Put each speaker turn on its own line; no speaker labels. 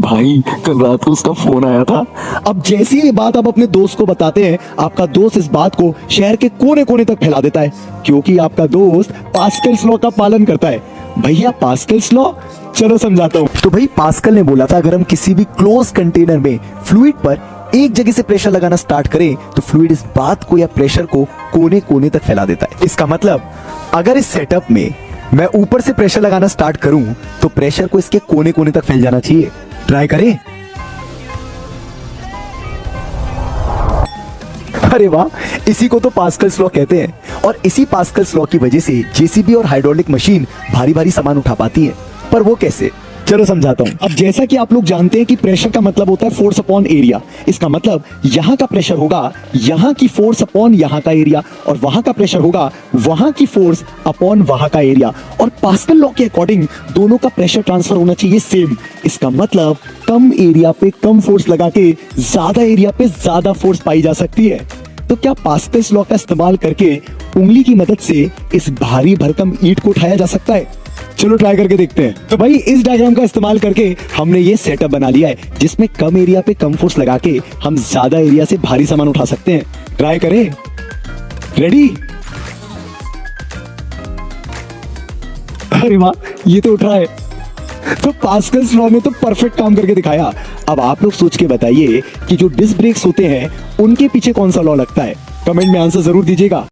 भाई कल रात को उसका फोन आया था।
अब जैसी ये बात आप अपने दोस्त को बताते हैं, आपका दोस्त इस बात को शहर के कोने कोने तक फैला देता है, क्योंकि आपका दोस्त पास्कल्स लॉ का पालन करता है। भैया पास्कल्स लॉ, चलो समझाता हूँ। तो भाई पास्कल ने बोला था, अगर हम किसी भी क्लोज कंटेनर में फ्लूइड पर एक जगह से प्रेशर लगाना स्टार्ट करें तो फ्लूइड इस बात को या प्रेशर को कोने कोने तक फैला देता है। इसका मतलब अगर इस सेटअप में मैं ऊपर से प्रेशर लगाना स्टार्ट करूं तो प्रेशर को इसके कोने कोने तक फैल जाना चाहिए। ट्राई करें। अरे वाह, इसी को तो पास्कल्स लॉ कहते हैं। और इसी पास्कल्स लॉ की वजह से जेसीबी और हाइड्रोलिक मशीन भारी भारी सामान उठा पाती है। पर वो कैसे, चलो समझाता हूँ। अब जैसा कि आप लोग जानते हैं कि प्रेशर का मतलब होता है फोर्स अपॉन एरिया। इसका मतलब यहाँ का प्रेशर होगा यहाँ की फोर्स अपॉन यहाँ का एरिया, और वहां का प्रेशर होगा वहां की फोर्स अपॉन वहां का एरिया। और पास्कल लॉ के अकॉर्डिंग दोनों का प्रेशर ट्रांसफर होना चाहिए सेम। इसका मतलब कम एरिया पे कम फोर्स लगा के ज्यादा एरिया पे ज्यादा फोर्स पाई जा सकती है। तो क्या पास्कल्स लॉ का इस्तेमाल करके उंगली की मदद से इस भारी भरकम ईंट को उठाया जा सकता है? चलो ट्राई करके देखते हैं। तो भाई इस डायग्राम का इस्तेमाल करके हमने ये सेटअप बना लिया है, जिसमें कम एरिया पे कम फोर्स लगा के हम ज्यादा एरिया से भारी सामान उठा सकते हैं। ट्राई करें। रेडी? अरे वाह, ये तो उठ रहा है। तो पास्कल्स लॉ ने तो परफेक्ट काम करके दिखाया। अब आप लोग सोच के बताइए कि जो डिस्क ब्रेक्स होते हैं उनके पीछे कौन सा लॉ लगता है? कमेंट में आंसर जरूर दीजिएगा।